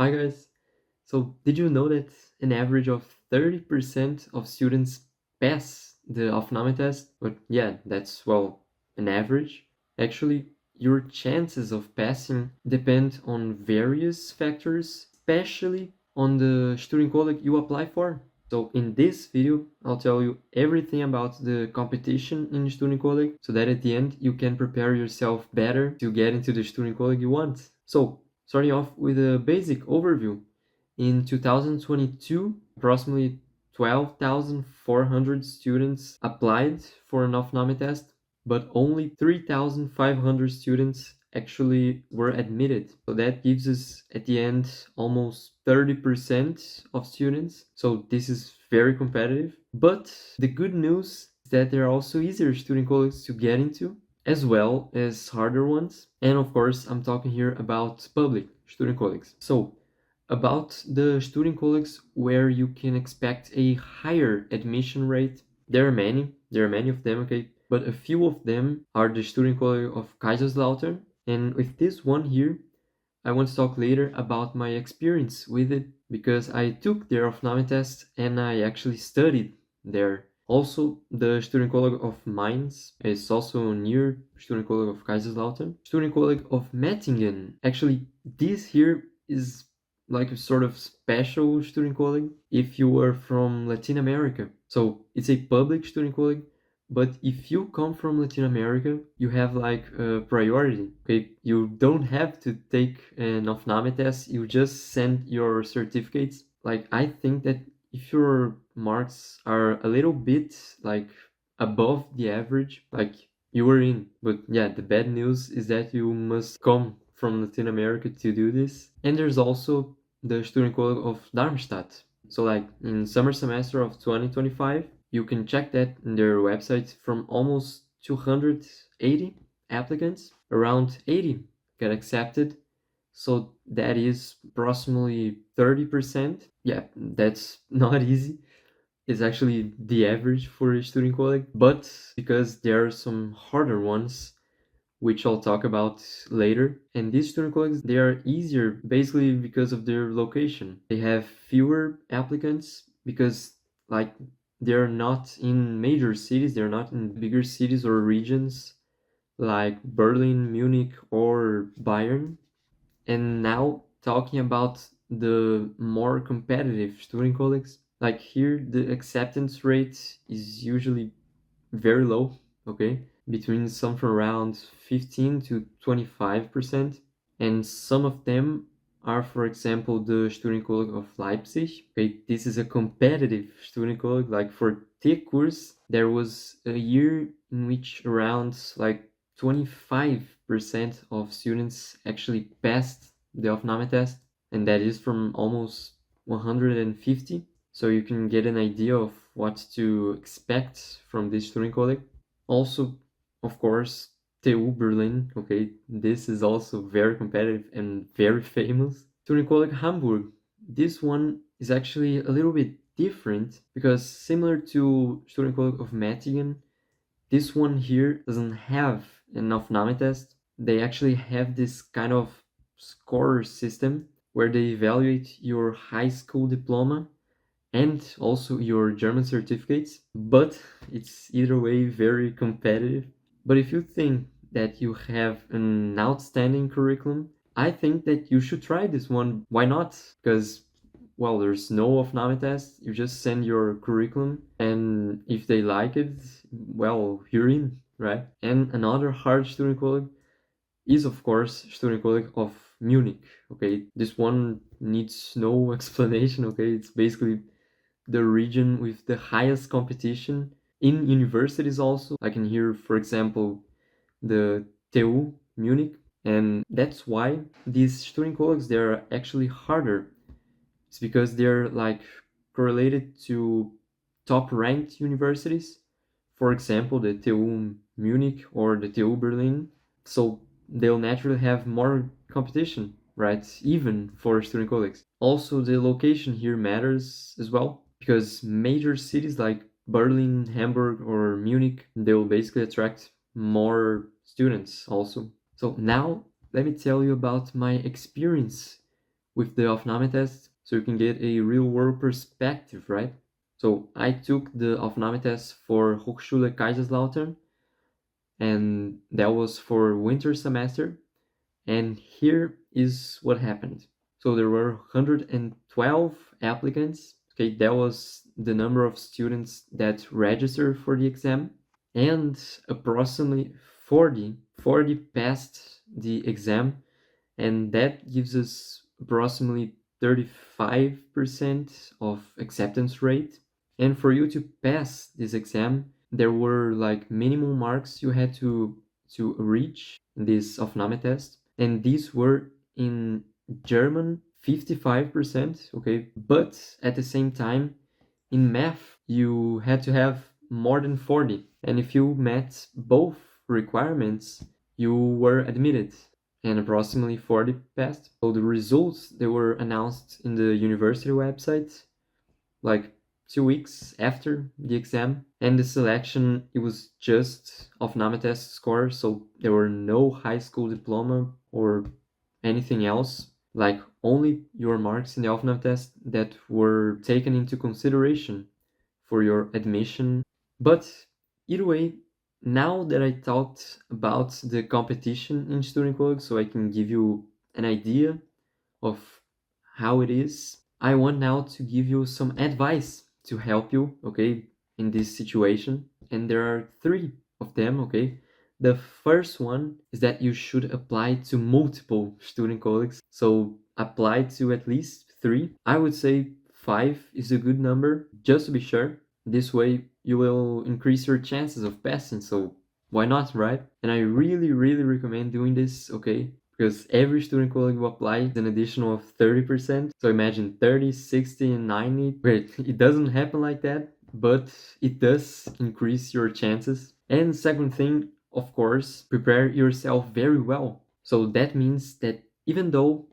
Hi guys. So, did you know that an average of 30% of students pass the Aufnahmetest? But yeah, that's an average. Actually, your chances of passing depend on various factors, especially on the Studienkolleg you apply for. So in this video, I'll tell you everything about the competition in Studienkolleg so that at the end you can prepare yourself better to get into the Studienkolleg you want. So, starting off with a basic overview. In 2022, approximately 12,400 students applied for an Aufnahmetest, but only 3,500 students actually were admitted. So that gives us at the end almost 30% of students. So this is very competitive. But the good news is that there are also easier student colleges to get into, as well as harder ones. And of course, I'm talking here about public student colleges. So about the Studienkollegs where you can expect a higher admission rate. There are many of them, okay, but a few of them are the Studienkolleg of Kaiserslautern. And with this one here, I want to talk later about my experience with it because I took their Aufnahmetest and I actually studied there. Also, the Studienkolleg of Mainz is also near Studienkolleg of Kaiserslautern. Studienkolleg of Mettingen. Actually, this here is like a sort of special Studienkolleg if you are from Latin America. So it's a public Studienkolleg, but if you come from Latin America, you have like a priority. Okay, you don't have to take an Aufnahmetest. You just send your certificates. Like I think that if your marks are a little bit like above the average, like you were in. But yeah, the bad news is that you must come from Latin America to do this. And there's also the Studienkolleg of Darmstadt. So like in summer semester of 2025, you can check that in their website. From almost 280 applicants, around 80 get accepted. So that is approximately 30%. Yeah, that's not easy. It's actually the average for a student colleague, but because there are some harder ones which I'll talk about later. And these student colleagues, they are easier basically because of their location. They have fewer applicants because like they're not in major cities, they're not in bigger cities or regions like Berlin, Munich, or Bayern. And now talking about the more competitive student colleagues, like here the acceptance rate is usually very low, okay? Between something around 15 to 25%. And some of them are, for example, the Studienkolleg of Leipzig. Okay, this is a competitive Studienkolleg. Like for T course, there was a year in which around like 25% of students actually passed the Aufnahmetest, and that is from almost 150. So you can get an idea of what to expect from this Studienkolleg. Also, of course, TU Berlin, okay, this is also very competitive and very famous. Studienkolleg Hamburg, this one is actually a little bit different because similar to Studienkolleg of Mettingen, this one here doesn't have an Aufnahmetest. They actually have this kind of score system where they evaluate your high school diploma and also your German certificates, but it's either way very competitive. But if you think that you have an outstanding curriculum, I think that you should try this one. Why not? Because there's no Aufnahme test. You just send your curriculum, and if they like it, you're in, right? And another hard student colleague is, of course, Studienkolleg of Munich. Okay, this one needs no explanation. Okay, it's basically the region with the highest competition in universities also. I can hear, for example, the TU Munich, and that's why these student colleagues, they're actually harder. It's because they're like correlated to top ranked universities, for example, the TU Munich or the TU Berlin. So they'll naturally have more competition, right? Even for student colleagues. Also, the location here matters as well because major cities like Berlin, Hamburg, or Munich, they will basically attract more students also. So now let me tell you about my experience with the Aufnahmetest so you can get a real world perspective, right? So I took the Aufnahmetest for Hochschule Kaiserslautern, and that was for winter semester. And here is what happened. So there were 112 applicants. Okay, that was the number of students that registered for the exam, and approximately 40 passed the exam, and that gives us approximately 35% of acceptance rate. And for you to pass this exam, there were like minimum marks you had to reach in this Aufnahmetest, and these were in German 55%, okay, but at the same time in math you had to have more than 40, and if you met both requirements you were admitted, and approximately 40 passed. So the results, they were announced in the university website like 2 weeks after the exam, and the selection, it was just Aufnahmetest score, so there were no high school diploma or anything else, like only your marks in the Aufnahmetest that were taken into consideration for your admission. But either way, now that I talked about the competition in Studienkolleg, so I can give you an idea of how it is, I want now to give you some advice to help you, okay, in this situation. And there are three of them, okay. The first one is that you should apply to multiple Studienkollegs. So apply to at least three. I would say five is a good number, just to be sure. This way you will increase your chances of passing, so why not, right? And I really, really recommend doing this, okay? Because every Studienkolleg you apply is an additional of 30%. So imagine 30, 60, and 90. Great, it doesn't happen like that, but it does increase your chances. And second thing, of course, prepare yourself very well. So that means that even though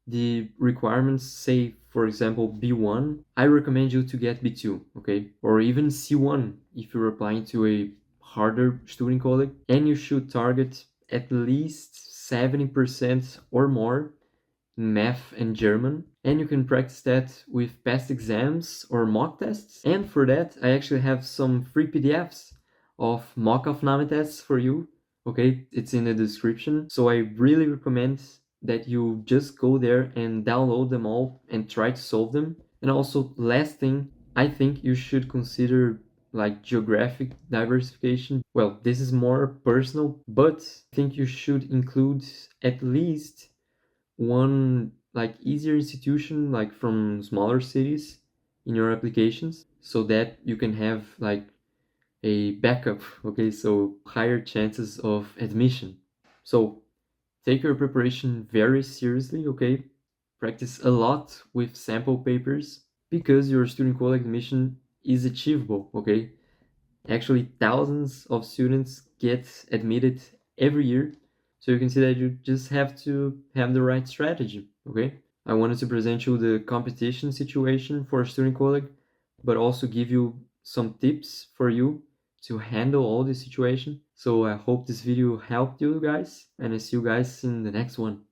the requirements say, for example, B1, I recommend you to get B2, okay? Or even C1 if you're applying to a harder Studienkolleg, and you should target at least 70% or more in math and German, and you can practice that with past exams or mock tests. And for that, I actually have some free PDFs of mock Aufnahmetests for you. Okay, it's in the description. So I really recommend that you just go there and download them all and try to solve them. And also, last thing, I think you should consider like geographic diversification. Well, this is more personal, but I think you should include at least one like easier institution like from smaller cities in your applications, so that you can have like a backup, okay, so higher chances of admission. So take your preparation very seriously, okay? Practice a lot with sample papers because your Studienkolleg admission is achievable, okay? Actually, thousands of students get admitted every year. So you can see that you just have to have the right strategy, okay? I wanted to present you the competition situation for Studienkolleg, but also give you some tips for you to handle all this situation. So I hope this video helped you guys, and I see you guys in the next one.